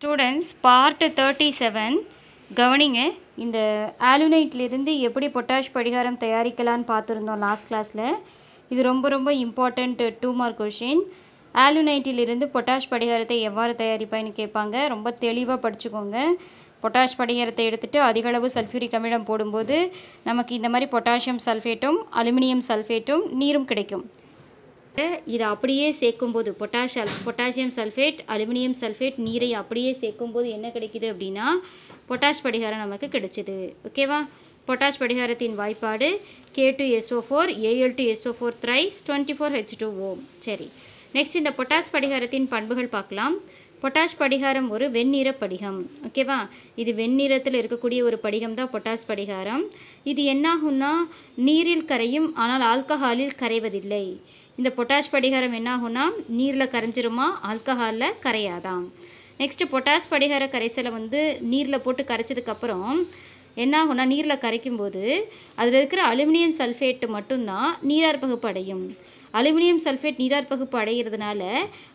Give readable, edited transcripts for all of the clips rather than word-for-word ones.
Students part 37 கவனிங்க. இந்த ஆலுனைட்லேருந்து எப்படி பொட்டாஷ் படிகாரம் தயாரிக்கலான்னு பார்த்துருந்தோம் லாஸ்ட் கிளாஸில். இது ரொம்ப ரொம்ப இம்பார்ட்டண்ட் 2 மார்க் கொஷின். ஆலுனைட்டிலிருந்து பொட்டாஷ் படிகாரத்தை எவ்வாறு தயாரிப்பான்னு கேட்பாங்க. ரொம்ப தெளிவாக படிச்சுக்கோங்க. பொட்டாஷ் படிகாரத்தை எடுத்துகிட்டு அதிகளவு சல்ஃபியூரிக் அமிலம் போடும்போது நமக்கு இந்த மாதிரி பொட்டாசியம் சல்ஃபேட்டும் அலுமினியம் சல்ஃபேட்டும் நீரும் கிடைக்கும். இதை அப்படியே சேர்க்கும்போது பொட்டாசியம் சல்ஃபேட் அலுமினியம் சல்ஃபேட் நீரை அப்படியே சேர்க்கும்போது என்ன கிடைக்குது அப்படின்னா பொட்டாஷ் படிகாரம் நமக்கு கிடைச்சிது. ஓகேவா? பொட்டாஷ் படிகாரத்தின் வாய்ப்பாடு K2SO4 Al2SO4 thrice 24H2O. சரி, நெக்ஸ்ட் இந்த பொட்டாஷ் படிகாரத்தின் பண்புகள் பார்க்கலாம். பொட்டாஷ் படிகாரம் ஒரு வெண்ணிற படிகம். ஓகேவா? இது வெண்ணிறத்தில் இருக்கக்கூடிய ஒரு படிகம் தான் பொட்டாஷ் படிகாரம். இது என்னாகும்னா நீரில் கரையும், ஆனால் ஆல்கஹாலில் கரைவதில்லை. இந்த பொட்டாஷ் படிகாரம் என்னாகும்னா நீரில் கரைஞ்சிருமா, ஆல்கஹாலில் கரையாதான். நெக்ஸ்ட்டு பொட்டாஷ் படிகார கரைசலை நீரில் போட்டு கரைச்சதுக்கப்புறம் என்னாகும்னா நீரில் கரைக்கும்போது அதில் இருக்கிற அலுமினியம் சல்ஃபேட்டு மட்டும்தான் நீரார் பகுப்பு அடையும். அலுமினியம் சல்ஃபேட் நீரார் பகுப்பு அடைகிறதுனால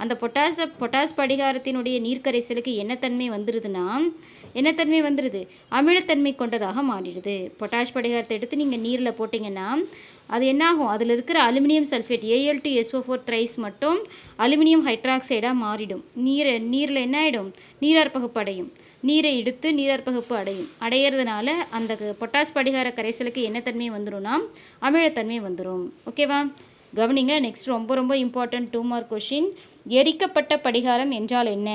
அந்த பொட்டாஷ் படிகாரத்தினுடைய நீர்க்கரைசலுக்கு என்ன தன்மை வந்துடுதுன்னா அமிலத்தன்மை கொண்டதாக மாறிடுது. பொட்டாஷ் படிகாரத்தை எடுத்து நீங்கள் நீரில் போட்டிங்கன்னா அது என்னாகும், அதில் இருக்கிற அலுமினியம் சல்ஃபேட் Al2SO4 thrice மட்டும் அலுமினியம் ஹைட்ராக்சைடாக மாறிடும். நீரில் என்ன ஆகிடும், நீரார் பகுப்பு அடையும். நீரை எடுத்து நீரார் பகுப்பு அடையிறதுனால அந்த பொட்டாஷ் படிகார கரைசலுக்கு என்ன தன்மை வந்துடும்னா அமிலத்தன்மை வந்துடும். ஓகேவா? கவனிங்க. நெக்ஸ்ட் ரொம்ப ரொம்ப இம்பார்ட்டன்ட் 2 மார்க் கொஷின். எரிக்கப்பட்ட படிகாரம் என்றால் என்ன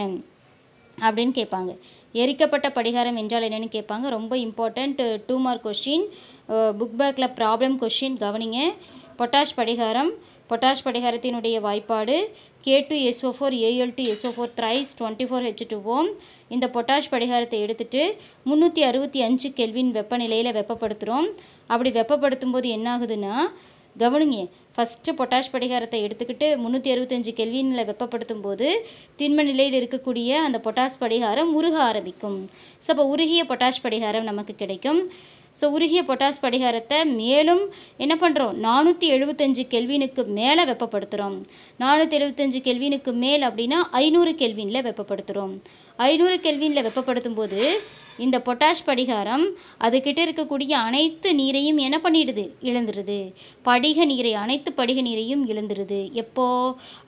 அப்படின்னு கேட்பாங்க. எரிக்கப்பட்ட படிகாரம் என்றால் என்னன்னு கேட்பாங்க. ரொம்ப இம்பார்ட்டண்ட் 2 மார்க் கொஷின். புக் பேக்கில் ப்ராப்ளம் கொஷின். கவனிங்க. பொட்டாஷ் படிகாரத்தினுடைய வாய்ப்பாடு K2SO4 Al2SO4 thrice 24H2O. இந்த பொட்டாஷ் படிகாரத்தை எடுத்துகிட்டு 365 கெல்வின் வெப்பநிலையில் வெப்பப்படுத்துகிறோம். அப்படி வெப்பப்படுத்தும் போது என்ன ஆகுதுன்னா, கவனிங்க, ஃபஸ்ட்டு பொட்டாஷ் படிகாரத்தை எடுத்துக்கிட்டு 365 கெல்வினில் வெப்பப்படுத்தும் போது திண்ம நிலையில் இருக்கக்கூடிய அந்த பொட்டாஷ் படிகாரம் உருக ஆரம்பிக்கும். ஸோ அப்போ உருகிய பொட்டாஷ் படிகாரம் நமக்கு கிடைக்கும். ஸோ உருகிய பொட்டாஷ் படிகாரத்தை மேலும் என்ன பண்ணுறோம், 475 கெல்வினுக்கு மேலே வெப்பப்படுத்துகிறோம். 475 கெல்வினுக்கு மேல் அப்படின்னா 500 கெல்வினில் வெப்பப்படுத்துகிறோம். 500 கெல்வினில் வெப்பப்படுத்தும் போது இந்த பொட்டாஷ் படிகாரம் அதுக்கிட்ட இருக்கக்கூடிய அனைத்து நீரையும் என்ன பண்ணிடுது, இழந்துடுது. அனைத்து படிக நீரையும் இழந்துடுது. எப்போ?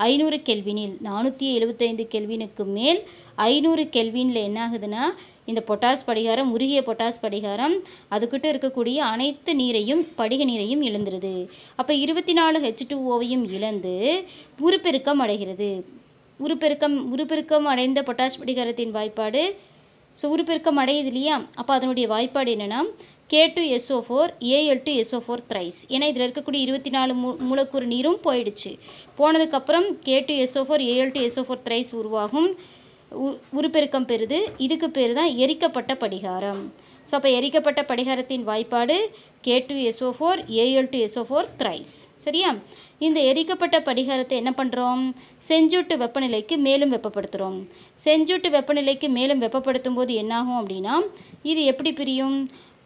500 கெல்வினில். 475 கெல்வினுக்கு மேல் 500 கெல்வினில் என்ன ஆகுதுன்னா இந்த பொட்டாஷ் படிகாரம், உருகிய பொட்டாஷ் படிகாரம் அதுக்கிட்ட இருக்கக்கூடிய அனைத்து நீரையும் படிக நீரையும் இழந்துடுது. அப்போ 24H2Oவையும் இழந்து உருப்பெருக்கம் அடைகிறது. உருப்பெருக்கம் அடைந்த பொட்டாஷ் படிகாரத்தின் வாய்ப்பாடு, ஸோ உருப்பெருக்கம் அடையுது இல்லையா, அப்போ அதனுடைய வாய்ப்பாடு என்னென்னா K2SO4 Al2SO4 thrice. ஏன்னா இதில் இருக்கக்கூடிய 24 மூலக்கூறு நீரும் போனதுக்கப்புறம் K2SO4 Al2SO4 thrice உருவாகும், உருப்பெருக்கம் பெறுது. இதுக்கு பேர் தான் எரிக்கப்பட்ட படிகாரம். ஸோ அப்போ எரிக்கப்பட்ட படிகாரத்தின் வாய்ப்பாடு K2SO4 Al2SO4 thrice. சரியா? இந்த எரிக்கப்பட்ட படிகாரத்தை என்ன பண்ணுறோம், செஞ்சூட்டு வெப்பநிலைக்கு மேலும் வெப்பப்படுத்துகிறோம். செஞ்சூட்டு வெப்பநிலைக்கு மேலும் வெப்பப்படுத்தும் போது என்னாகும் அப்படின்னா இது எப்படி பிரியும்,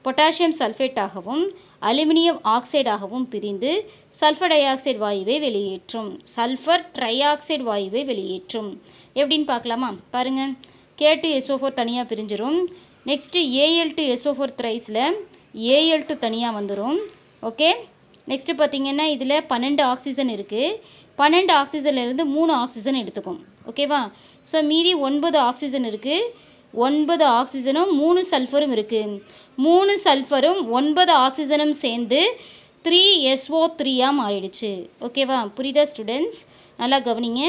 பொட்டாசியம் சல்ஃபேட்டாகவும் அலுமினியம் ஆக்சைடாகவும் பிரிந்து சல்ஃபர் டை ஆக்சைடு வாயுவை வெளியேற்றும். சல்ஃபர் ட்ரை ஆக்சைடு வாயுவை வெளியேற்றும். எப்படின்னு பார்க்கலாமா? பாருங்கள். K2SO4 தனியாக பிரிஞ்சிடும். நெக்ஸ்ட்டு Al2SO4 thriceல Al2 தனியாக வந்துடும். ஓகே. நெக்ஸ்ட்டு பார்த்திங்கன்னா இதில் 12 ஆக்சிஜன் இருக்குது. 12 ஆக்சிஜன்லேருந்து 3 ஆக்சிஜன் எடுத்துக்கும். ஓகேவா? ஸோ மீதி 9 ஆக்சிஜன் இருக்குது. 9 ஆக்சிஜனும் 3 சல்ஃபரும் இருக்குது. 3 சல்ஃபரும் 9 ஆக்சிஜனும் சேர்ந்து 3SO3 மாறிடுச்சு. ஓகேவா? புரியுதா ஸ்டூடெண்ட்ஸ்? நல்லா கவனிங்க.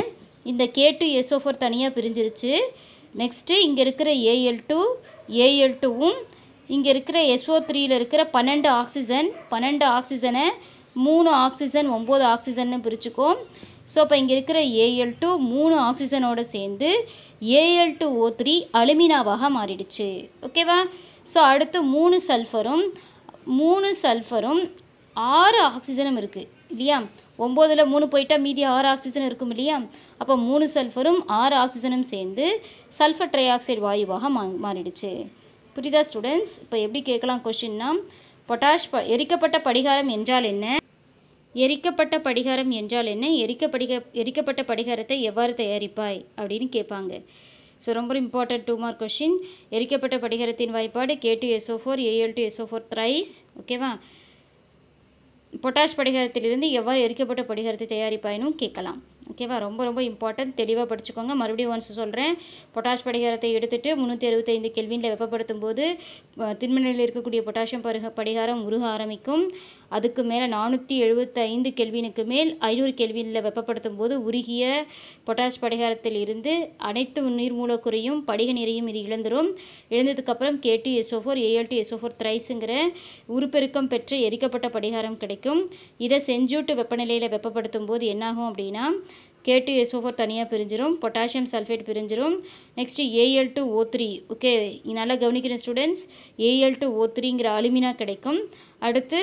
இந்த K2SO4 தனியாக பிரிஞ்சிருச்சு. நெக்ஸ்ட்டு இங்கே இருக்கிற Al2வும் இங்கே இருக்கிற SO3யில் இருக்கிற 12 ஆக்சிஜனை 3 ஆக்சிஜன் 9 ஆக்சிஜன்னு பிரிச்சுக்கும். ஸோ அப்போ இங்கே இருக்கிற Al2 3 ஆக்சிஜனோடு சேர்ந்து Al2O3 அலுமினாவாக மாறிடுச்சு. ஓகேவா? ஸோ அடுத்து 3 சல்ஃபரும் 6 ஆக்சிஜனும் இருக்குது இல்லையா? 9ல் 3 போயிட்டால் மீதி 6 ஆக்சிஜன் இருக்கும் இல்லையா? அப்போ 3 சல்ஃபரும் 6 ஆக்சிஜனும் சேர்ந்து சல்ஃபர் ட்ரை ஆக்சைடு வாயுவாக மாறிடுச்சு. புரியுதா ஸ்டூடெண்ட்ஸ்? இப்போ எப்படி கேட்கலாம் கொஷின்னா, எரிக்கப்பட்ட படிகாரம் என்றால் என்ன, எரிக்கப்பட்ட படிகாரம் என்றால் என்ன, எரிக்கப்பட்ட படிகாரத்தை எவ்வாறு தயாரிப்பாய் அப்படின்னு கேட்பாங்க. ஸோ ரொம்ப இம்பார்ட்டன்ட் 2 மார்க் கொஷின். எரிக்கப்பட்ட படிகரத்தின் வாய்ப்பாடு K2SO4 Al2SO4 thrice. ஓகேவா? பொட்டாஷ் படிகரத்திலிருந்து எவ்வாறு எரிக்கப்பட்ட படிகரத்தை தயாரிப்பாயினும் கேட்கலாம். ஓகேவா? ரொம்ப இம்பார்ட்டன்ட், தெளிவாக படிச்சுக்கோங்க. மறுபடியும் ஒன்ஸ் சொல்கிறேன். பொட்டாஷ் படிகாரத்தை எடுத்துகிட்டு 365 கெல்வினில் வெப்பப்படுத்தும் போது திண்மநிலையில் இருக்கக்கூடிய பொட்டாசியம் படிகாரம் உருக ஆரம்பிக்கும். அதுக்கு மேலே 475 கெல்வினுக்கு மேல் 500 கெல்வினில் வெப்பப்படுத்தும் போது உருகிய பொட்டாஷ் படிகாரத்தில் இருந்து அனைத்து நீர் மூலக்கூறையும் படிக நீரையும் இது இழந்துடும். இழந்ததுக்கப்புறம் K2SO4 Al2SO4 thriceங்கிற உருப்பெருக்கம் பெற்று எரிக்கப்பட்ட படிகாரம் கிடைக்கும். இதை செஞ்சூட்டு வெப்பநிலையில் வெப்பப்படுத்தும் போது என்னாகும் அப்படின்னா K2SO4 தனியாக பிரிஞ்சிரும், பொட்டாசியம் சல்ஃபேட் பிரிஞ்சிரும். Next Al2O3. ஓகே, நல்லா கவனிக்கிற ஸ்டூடெண்ட்ஸ். Al2O3ங்கிற அலுமினா கிடைக்கும். அடுத்து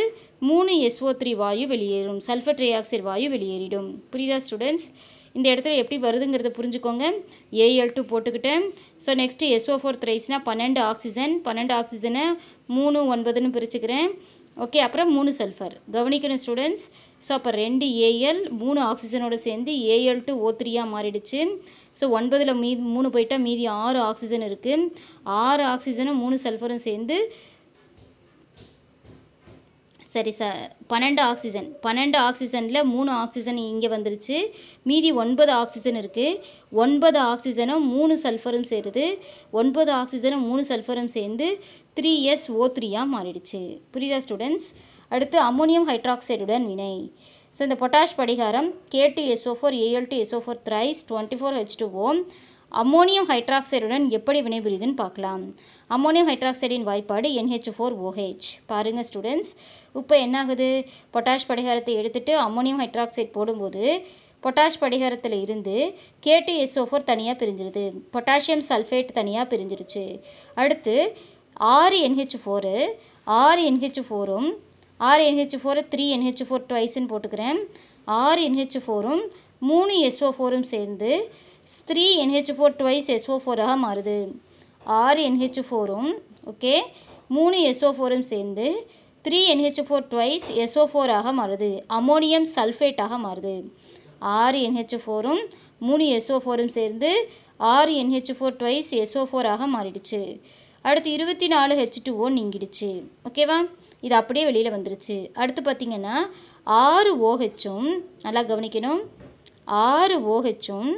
3SO3 வாயு வெளியேறும், சல்ஃபர் ட்ரை ஆக்சைடு வாயு வெளியேறிடும். புரியுதா ஸ்டூடெண்ட்ஸ்? இந்த இடத்துல எப்படி வருதுங்கிறத புரிஞ்சுக்கோங்க. Al2 போட்டுக்கிட்டேன். ஸோ நெக்ஸ்ட்டு SO4 thriceனா 12 ஆக்சிஜன், 12 ஆக்சிஜனை 3 9ன்னு பிரிச்சுக்கிறேன். ஓகே, அப்புறம் 3 சல்ஃபர். கவனிக்கணும் ஸ்டூடெண்ட்ஸ். ஸோ அப்போ 2 Al 3 ஆக்சிஜனோடு சேர்ந்து Al2O3 மாறிடுச்சு. ஸோ 9ல் 3 போயிட்டால் மீதி 6 ஆக்சிஜன் இருக்குது. 6 ஆக்சிஜனும் 3 சல்ஃபரும் சேர்ந்து 12 ஆக்சிஜன். 12 ஆக்சிஜனில் 3 ஆக்சிஜன் இங்கே வந்துருச்சு. மீதி 9 ஆக்சிஜன் இருக்குது. 9 ஆக்சிஜனும் 3 சல்ஃபரும் சேருது. 9 ஆக்சிஜனும் 3 சல்ஃபரும் சேர்ந்து 3SO3 மாறிடுச்சு. புரியுதா ஸ்டூடெண்ட்ஸ்? அடுத்து அம்மோனியம் ஹைட்ராக்சைடுடன் வினை. ஸோ இந்த பொட்டாஷ் படிகாரம் K2SO4 Al2SO4 thrice 24H2O ammonium ஹைட்ராக்சைடுடன் எப்படி வினைபுரியுதுன்னு பார்க்கலாம். அம்மோனியம் ஹைட்ராக்சைடின் வாய்ப்பாடு NH4OH. பாருங்கள் ஸ்டூடெண்ட்ஸ், இப்போ என்னாகுது? பொட்டாஷ் படிகாரத்தை எடுத்துகிட்டு அம்மோனியம் ஹைட்ராக்சைடு போடும்போது பொட்டாஷ் படிகாரத்தில் இருந்து K2SO4 தனியாக பிரிஞ்சிருது, பொட்டாசியம் சல்ஃபேட் தனியாக பிரிஞ்சிருச்சு. அடுத்து 6NH4, 6NH4ம் 6NH4 3NH4 twiceன்னு போட்டுக்கிறேன். 6NH4ம் 3SO4ம் சேர்ந்து 3NH4 twice SO4ஆக மாறுது. 6NH4ம் ஓகே 3SO4ம் சேர்ந்து 3NH4 twice SO4ஆக மாறுது, அம்மோனியம் சல்ஃபேட்டாக மாறுது. 6NH4ம் 3SO4ம் சேர்ந்து 6NH4 twice SO4ஆக மாறிடுச்சு. அடுத்து 24H2O நீங்கிடுச்சு. ஓகேவா? இது அப்படியே வெளியில் வந்துருச்சு. அடுத்து பார்த்திங்கன்னா 6OHம் நல்லா கவனிக்கணும். 6OHம்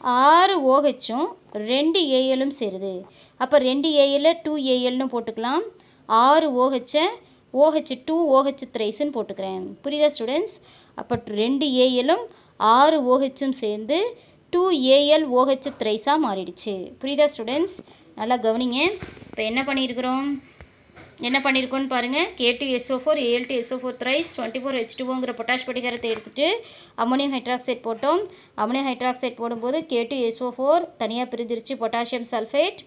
6OHம் 2 Alம் சேருது. அப்போ 2 Al 2Alன்னு போட்டுக்கலாம். 6OHை OH2OH thriceன்னு போட்டுக்கிறேன். புரியுதா ஸ்டூடெண்ட்ஸ்? அப்போ 2 Alம் 6OHம் சேர்ந்து 2AlOH thriceஆக மாறிடுச்சு. புரியுதா ஸ்டூடெண்ட்ஸ்? நல்லா கவனிங்க. இப்போ என்ன பண்ணியிருக்கோன்னு பாருங்கள். K2SO4 Al2SO4 thrice 24H2Oங்கிற பொட்டாஷ் படிகாரத்தை எடுத்துகிட்டு அம்மோனியம் ஹைட்ராக்சைடு போட்டோம். அம்மோனியம் ஹைட்ராக்சைடு போடும்போது K2SO4 தனியாக பிரிஞ்சிருச்சு, பொட்டாசியம் சல்ஃபேட்.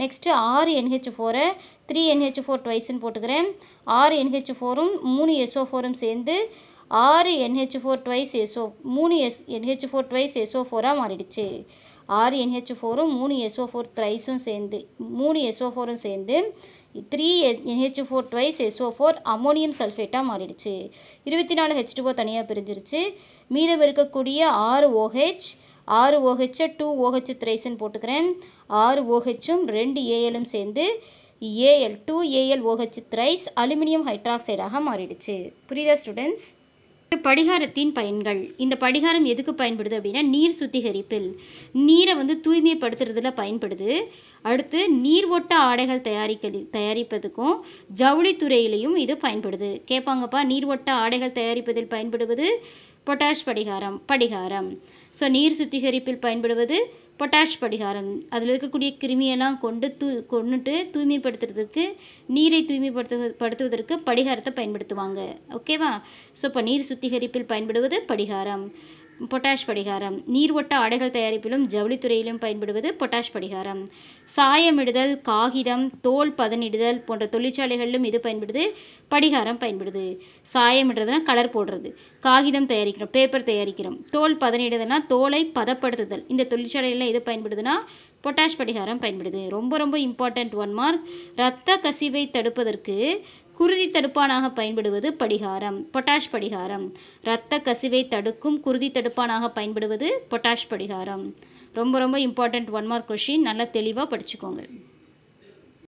நெக்ஸ்ட்டு 6NH4ஐ 3NH4 twiceன்னு போட்டுக்கிறேன். 6NH4ம் 3SO4ம் சேர்ந்து 6NH4 twice 3NH4 twice SO4ஆக மாறிடுச்சு. 6NH4ம் 3SO4 thriceம் சேர்ந்து 3SO4ம் சேர்ந்து 3NH4 twice SO4 அம்மோனியம் சல்ஃபேட்டாக மாறிடுச்சு. 24H2O தனியாக பிரிஞ்சிருச்சு. மீதம் இருக்கக்கூடிய 6OH 6OHை 2OH thriceன்னு போட்டுக்கிறேன். 6OHம் 2 Alம் சேர்ந்து 2AlOH thrice அலுமினியம் ஹைட்ராக்சைடாக மாறிடுச்சு. புரியுதா ஸ்டூடெண்ட்ஸ்? படிகாரத்தின் பயன்கள். இந்த படிகாரம் எதுக்கு பயன்படுது அப்படின்னா நீர் சுத்திகரிப்பில், நீரை தூய்மைப்படுத்துறதுல பயன்படுது. அடுத்து நீர் ஒட்ட ஆடைகள் தயாரிப்பதுக்கும் ஜவுளித்துறையிலையும் இது பயன்படுது. கேட்பாங்கப்பா, நீர் ஒட்ட ஆடைகள் தயாரிப்பதில் பயன்படுவது பொட்டாஷ் படிகாரம். ஸோ நீர் சுத்திகரிப்பில் பயன்படுவது பொட்டாஷ் படிகாரம். அதில் இருக்கக்கூடிய கிருமியெல்லாம் கொண்டுட்டு தூய்மைப்படுத்துறதுக்கு, நீரை தூய்மைப்படுத்துவதற்கு படிகாரத்தை பயன்படுத்துவாங்க. ஓகேவா? ஸோ இப்போ நீர் சுத்திகரிப்பில் பயன்படுவது படிகாரம், பொட்டாஷ் படிகாரம். நீர் ஒட்ட ஆடைகள் தயாரிப்பிலும் ஜவுளித்துறையிலும் பயன்படுவது பொட்டாஷ் படிகாரம். சாயமிடுதல், காகிதம், தோல் பதனிடுதல் போன்ற தொழிற்சாலைகளிலும் இது பயன்படுது, படிகாரம் பயன்படுது. சாயமிடுறதுனா கலர் போடுறது, காகிதம் தயாரிக்கிறோம், பேப்பர் தயாரிக்கிறோம். தோல் பதனிடுதல்னா தோலை பதப்படுத்துதல். இந்த தொழிற்சாலைகளில் எது பயன்படுதுன்னா பொட்டாஷ் படிகாரம் பயன்படுது. ரொம்ப இம்பார்ட்டண்ட் 1 மார்க். இரத்த கசிவை தடுப்பதற்கு குருதி தடுப்பானாக பயன்படுவது படிகாரம், பொட்டாஷ் படிகாரம். இரத்த கசிவை தடுக்கும் குருதி தடுப்பானாக பயன்படுவது பொட்டாஷ் படிகாரம். ரொம்ப ரொம்ப இம்பார்ட்டண்ட் 1 மார்க் கொஷின், நல்லா தெளிவாக படிச்சுக்கோங்க.